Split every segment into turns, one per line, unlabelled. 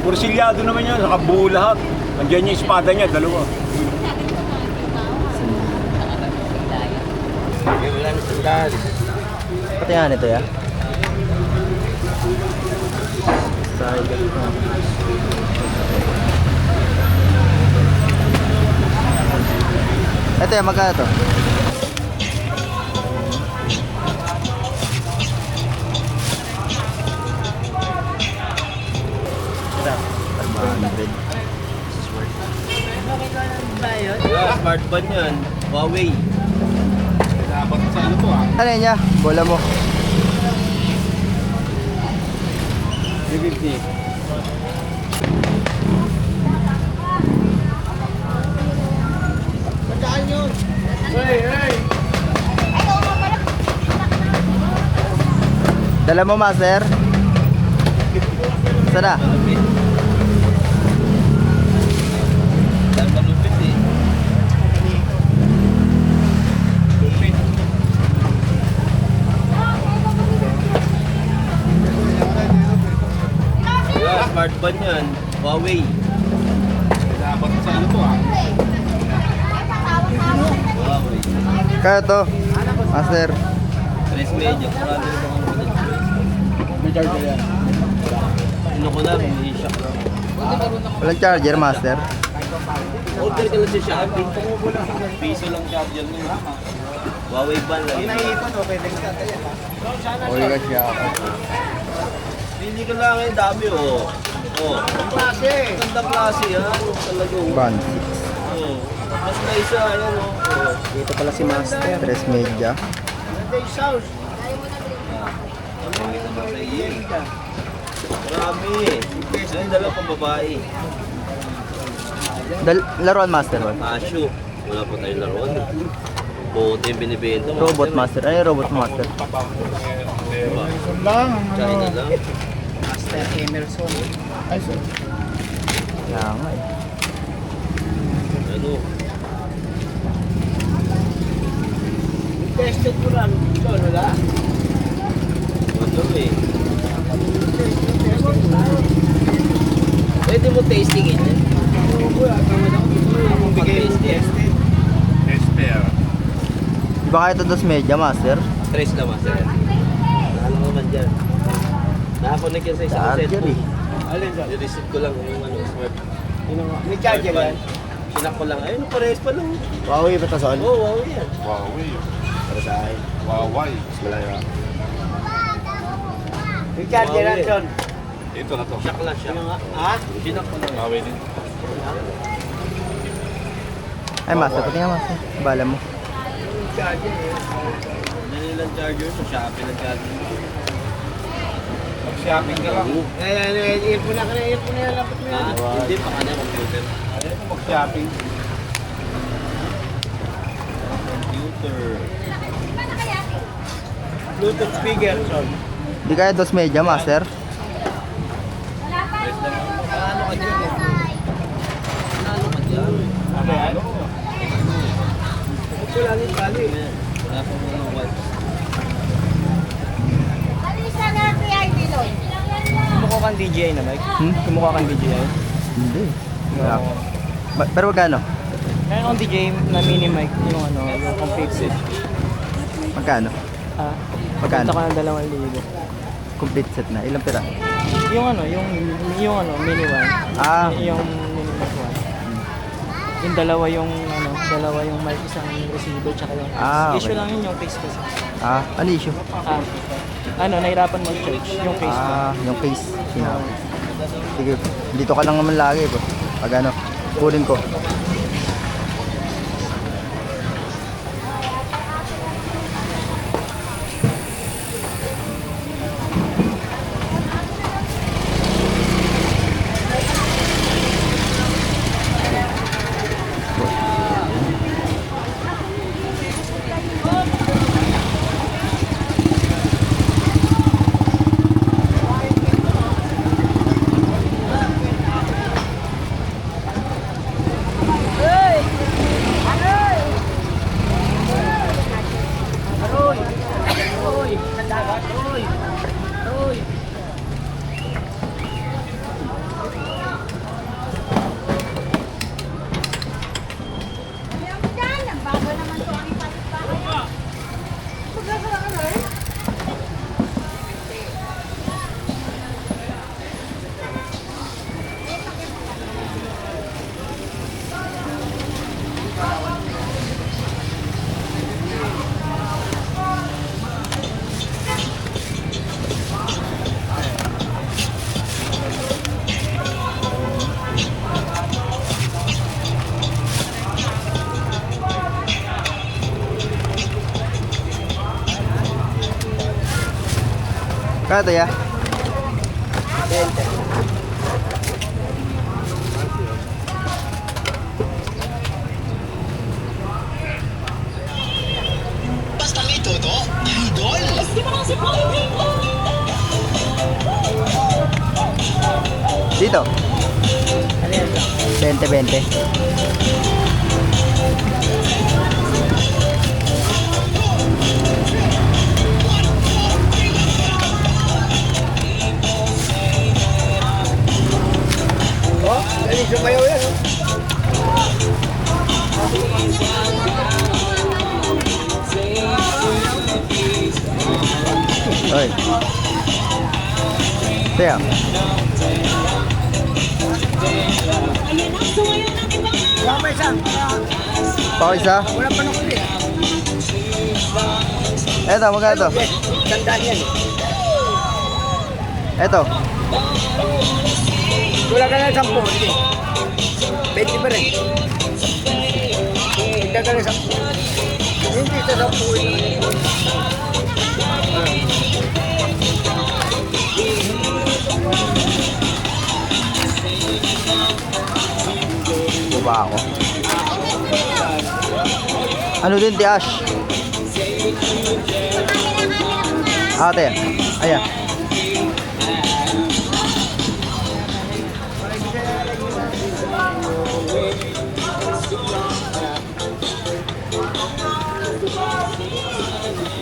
Porsilyado naman yan, nakabuo lahat. Nandiyan yung espada niya, dalawa.
Wala na sandal.
Pati nga nito ya. Ito ya, magkano to?
Smartphone yun. Huawei.
Dapat sa ano to ah.
Ano niya? Bola mo.
350. Saan yun? Hey!
Dala mo, master. Sana?
Dahil malupit eh. Smartphone yun. Huawei.
Dapat sa ano to ah.
Huawei.
Kaya to, master.
3 medyo. Marami rin akong pinag-choice.
May charger yan.
Ano ko na, may shock lang.
Walang charger, master.
Order ka lang sa Shopee. Piso lang charger niya. Huawei ban lang.
Uli ka siya.
Hindi ko lang yung dami oh. Oh.
Klase!
Ganda klase yan. Talaga oh.
Ban.
Oh. Mas na isa yan oh. Oh.
Dito pala si master. 3 media.
Sauce.
Ang naman sa iyo. Marami. Ayun, dalawa pang babae.
Laruan master ba?
Casio. Wala pa tayong laruan. Bote yung binibenta.
Robot master. Ano yung robot master?
Diba?
Lang.
China lang.
Master Emerson. Ay, sir.
Kaya nga eh.
Ano?
Tested ko lang. Ito, wala?
Ano eh. Pwede mo tastingin yan.
Tested.
Di ba kaya ito 2 media master?
Trace naman sir. Ano naman dyan? Nakakonect yan sa isang
Charger
cellphone.
eh.
Alin dyan?
I-receive ko lang yung ano, smart.
May charger yan?
Sinak ko lang. Ayun, parehas pa lang.
Huawei ba ito son?
Oo, wow yan.
Huawei.
Para sa akin.
Huawei.
Mas malaya. May charger yan son?
Ito na to.
Siyak lang siya.
Ha?
Sinak ko lang.
Huawei din.
Ay master, pati nga master. Bala mo.
Charger eh.
Yan nilang charger sa Shopee ng charger.
Mag-shopping ka lang.
Earphone na ka na, earphone na yan. Lapit mo yan.
Hindi pa kanya computer.
Ayaw ko mag-shopping.
Computer.
Bluetooth speaker son.
Di kaya 2 media master?
Ano ka dyan? Ano ka dyan?
Ano yan? Ito lang yung bali.
Wala pang ano watch.
Kumukha kang DJI na, Mike? Kumukha kang DJI?
Hindi. Wala. Pero magkano?
Kaya akong DJI na mini mic, yung ano, yung complete set.
Magkano?
Ah,
Magkano?
punta ka ng 2,000.
Complete set na. Ilang pira?
Yung ano, yung mini one.
Ah.
Yung mini mic one. Yung dalawa yung mic, isang receiver, tsaka yung case.
Ah, okay.
Issue lang yun yung case kasi.
Ano issue?
Nahirapan mag-charge yung case ko.
Yung case. Sinabi. Sige, dito ka lang naman lagi bro. Pag ano, kunin ko. Magkano to ya? 20. Dito.
Ano yan?
20. Oy. Tiya. Pa isa?
Wala pa nung kulit.
Eto, magkano to?
Tandaan yan.
Eto.
Wala ka na 10. Sige. 20 pa rin. Hindi ka na 10. Hindi sa 10.
Baba ako. Ano din, ti Ash? Ate, ayan.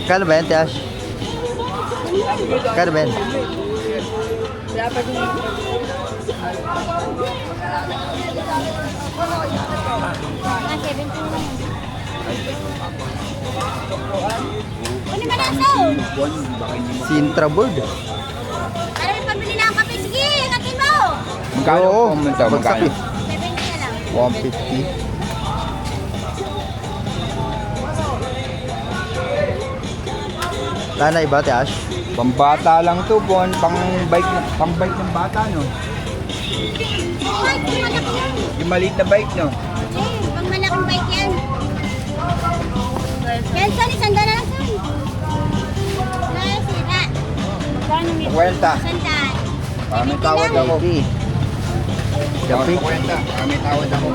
Kano ba yan, ti Ash? Kano ba yan?
Ano ba naso?
Sintra board.
Para may pabili na ang kape. Sige, katin mo.
Magkano
Oo,
po mo ito?
bagsak
Magkano?
eh.
70 na lang.
150. Tanay ba, ti Ash?
Pambata lang to, pang bike ng bata, no?
Ay, kung malaki yan.
Yung maliit na bike, no?
Eh, pang malaking bike yan. Yan, son, isanda na lang, son. Wala, sira. Magkano may
Kwenta.
sandaan?
May tawad ako.
80. Jumpy.
Kwenta. May tawad ako.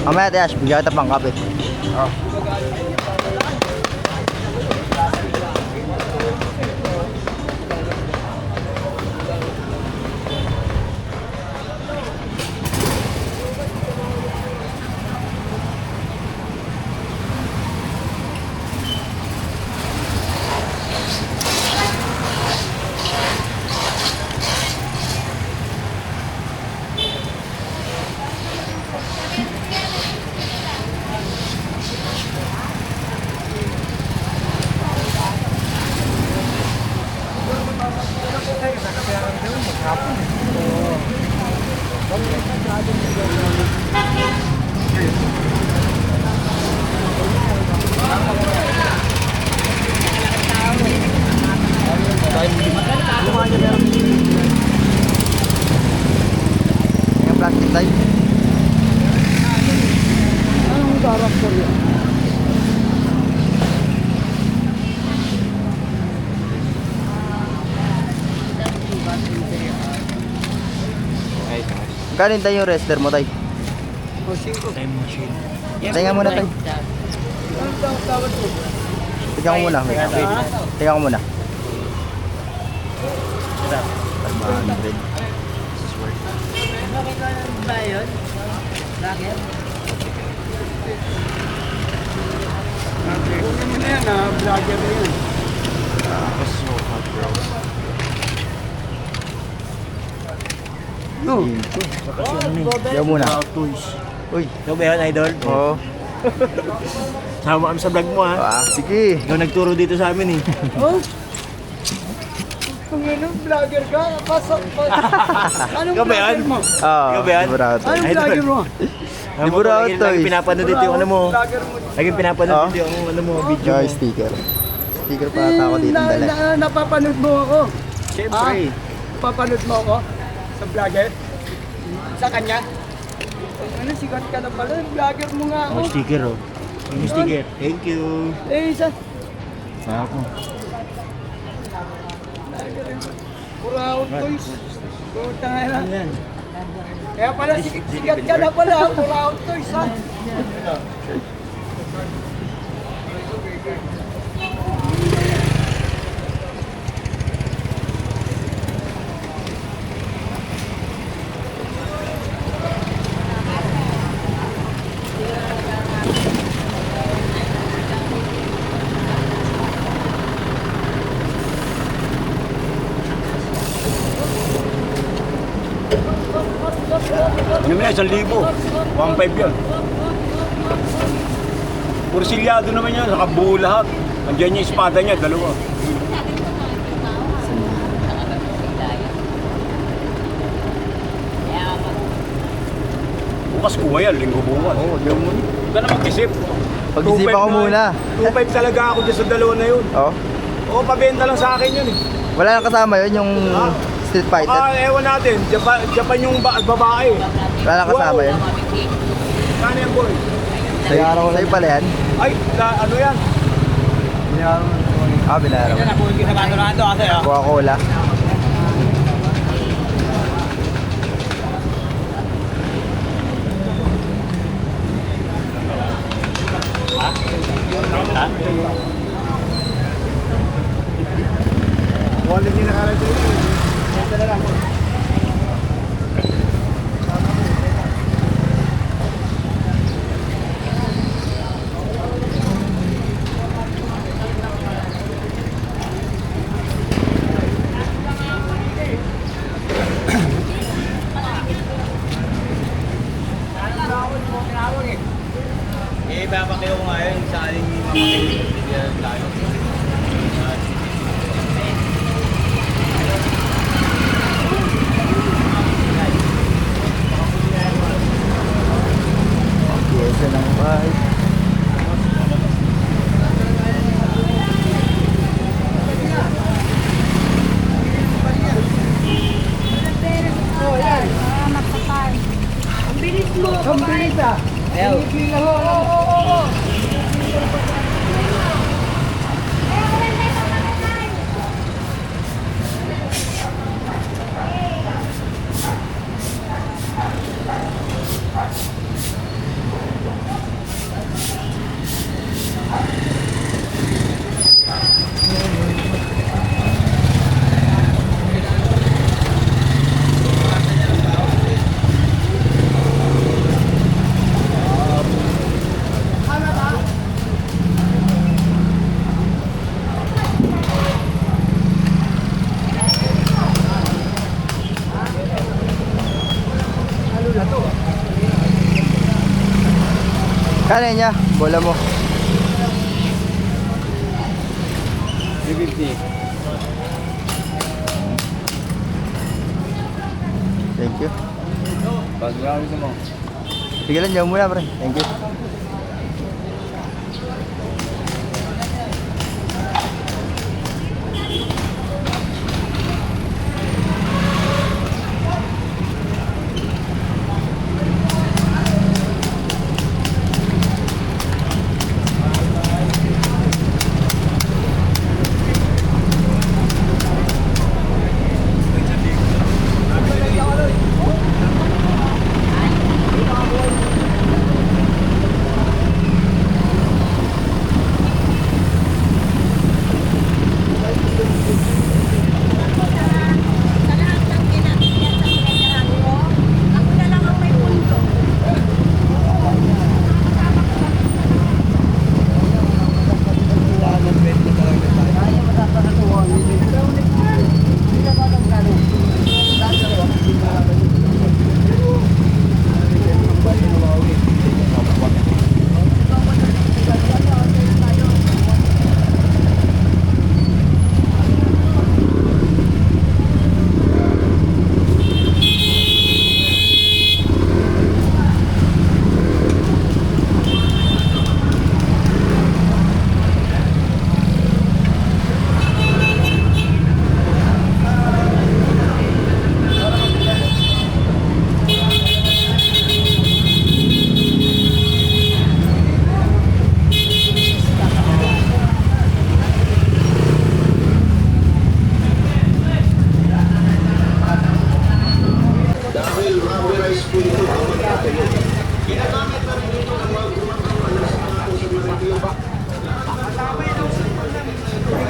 Mamaya, ti Ash, bigyan kita pang kape.
Oh.
Yung plastic tayo.
Anong character yan?
Kanin tayo yung wrestler mo, tay.
Time machine.
Tingnan muna, tay. Tingnan ko muna. Wait. Tingnan ko muna. 500.
Ba yun? Rocket?
Kunin mo na yan, vlogger na yun.
No.
Diyan muna. Uy.
Ikaw ba yun, idol?
Oo.
Sama kami sa vlog mo, ha?
Ah, sige.
Ikaw nagturo dito sa amin, eh.
Oh? Kung ano, vlogger ka, pasok pa. Anong
Ikaw ba yun?
vlogger mo?
Oo.
Ikaw ba yan?
Sigurado.
Anong
Idol.
vlogger mo?
Di ba raw to,
Lagi
eh?
pinapanood dito yung ano mo.
Vlogger mo.
Lagi pinapanood
Oh?
dito yung ano mo, video mo.
Yung sticker. Sticker pa ata ako dito dala.
Napapanood mo ako.
Siyempre.
Napapanood mo ako sa vlogger. Sa kanya. Ano, sikat ka na pala. Vlogger mo nga ako.
Oh, sticker, oh. Yung sticker. Thank you.
Eh, isa.
Ako.
Vlogger mo. Pura out toys. Puta nga na.
Yan.
Kaya pala sikat ka na pala. Pura out toys ha.
Ano mo yan, 1,000. 1,500 yan. Porsilyado naman yan, nakabuo lahat. Andiyan yung espada niya, 2. Bukas kuha yan, linggo bukas.
Oo, oh, yung muna.
Huwag ka na mag-isip.
Pag-isipan ko
2,500
muna.
2,500 talaga ako dyan sa 2 na yun.
Oo.
Oo, pabenta lang sa akin yun eh.
Wala nang kasama yun, yung Street Fighter.
Ewan natin, Japan yung babae.
Wala nang kasama yun.
Kano yan, boy?
Sa'yo pala yan?
Ay, ano yan?
Binayaran mo. Coca-Cola.
Wallet niya nakalagay dito. Ito na lang.
Babakyo ko ngayon sa aling mamakinig tayo.
Pyesa ng bahay.
Ang bilis ah. Pinipilang ho.
Kaya niya, bola mo.
350.
Thank you.
Pag-gawin mo.
Sige lang, dyan muna, pre. Thank you.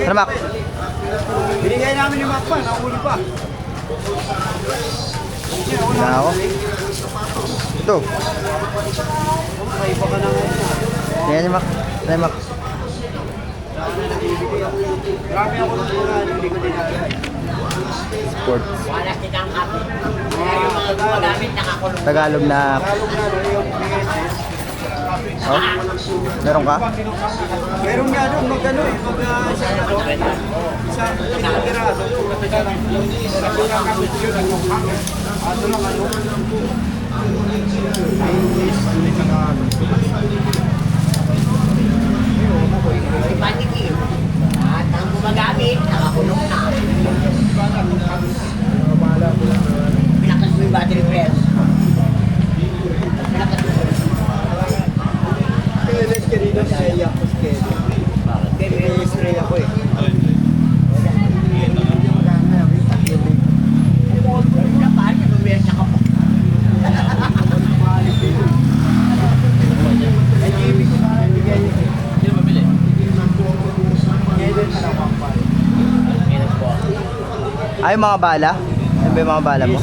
Ano, Mac?
Binigay namin ni Mac pa, nakuli pa.
Na ako. Ito. Tingnan niyo, Mac. Ano, Mac?
Marami ako nung muna, hindi ko dinagay.
Sports.
Wala kitang kape. Kaya yung mga gumagamit nakakulong.
Tagalog na.
Talog na doon yung PSS.
Oh? Meron ka?
Meron nga doon, mag-ano eh, isang piraso. Sabi nga kami yun, ano lang ano.
Si Panikin. At ang gumagamit, nakakulong na. Pinakas mo yung battery press. Pinakas mo.
Kailan ka rin ang saya ko schedule. Kaya ako eh.
Ay, mga bala? Ano ba yung mga bala mo?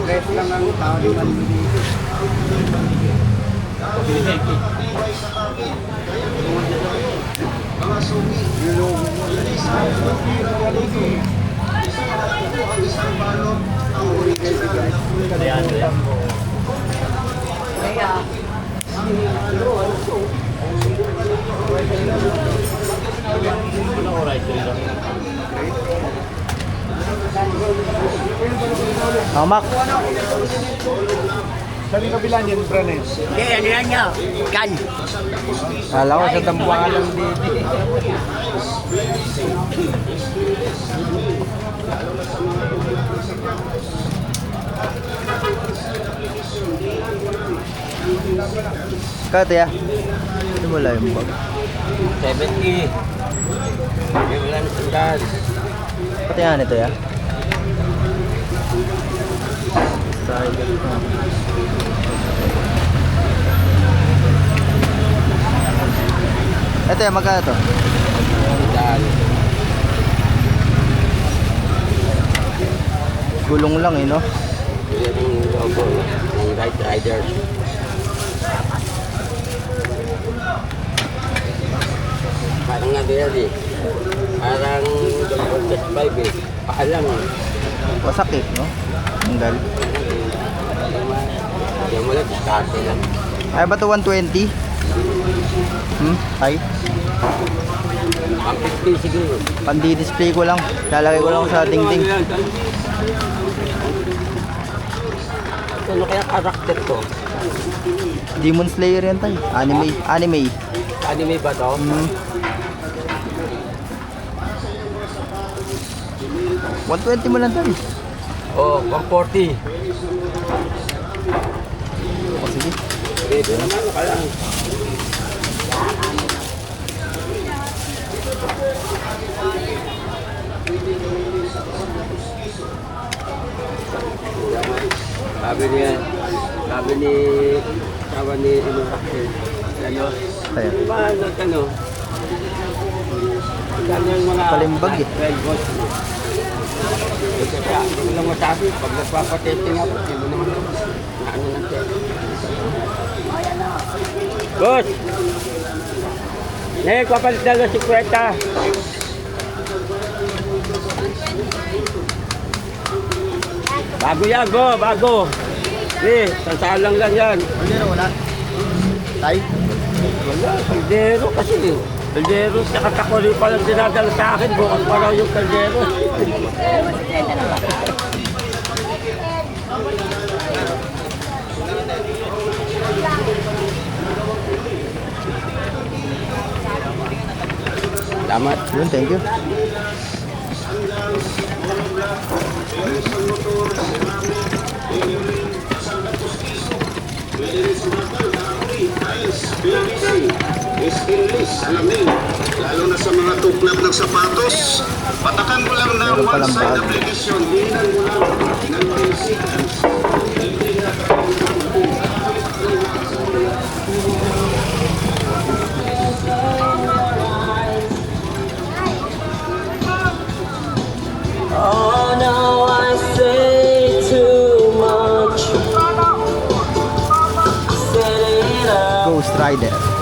Rest lang ang tao di man dito.
Oh, Mac.
Saan yung kabila niyan, Branes?
Hindi, ano yan nyo? Kan.
Kala ko sa tambuhan lang dito. Kaya tiya. Ito wala yung bag.
70. Wala na sandal.
Pati nga nito ya. Ito ya, magkano to? Gulong lang eh, no?
Yan yung logo ng Right Riders. Parang nga din eh. Parang Podcast 5 eh. Paalam eh.
Wasak eh, no? Tanggal.
Yung mula, diskarte lang.
Ay ba to 120? Ay,
Ang 50 siguro.
pandi-display ko lang. Lalagay ko lang sa dingding.
Ano kaya karakter to?
Demon Slayer yan tayo. Anime.
Anime ba to?
120 mo lang tayo.
Oh, 140.
O sige.
Pwede naman, ka lang. Sabi ni Inurakil, ano,
Ayan.
di ba, ano, yung mga
Palimbag eh.
12 volts mo. Kaya, hindi ko lang masabi, pag nagpapatesting ako, hindi mo naman na ano ng test. Boss! Ngayon, kapalit na lang 50. Bago yan, bago. Sasalang lang yan.
Kaldero wala. Tay?
Wala, kaldero kasi eh. Kaldero, saka takoli pa lang dinadala sa akin. Bukas pa raw yung kaldero. Salamat.
Yun, thank you.
stainless, alamin. Lalo na sa mga tuklap ng sapatos, patakan mo lang ng
Meron palang
one-side
bag.
application. Tingnan mo lang ng 10 seconds.
Oh no, I say too much. Set it up.
Ghost Rider.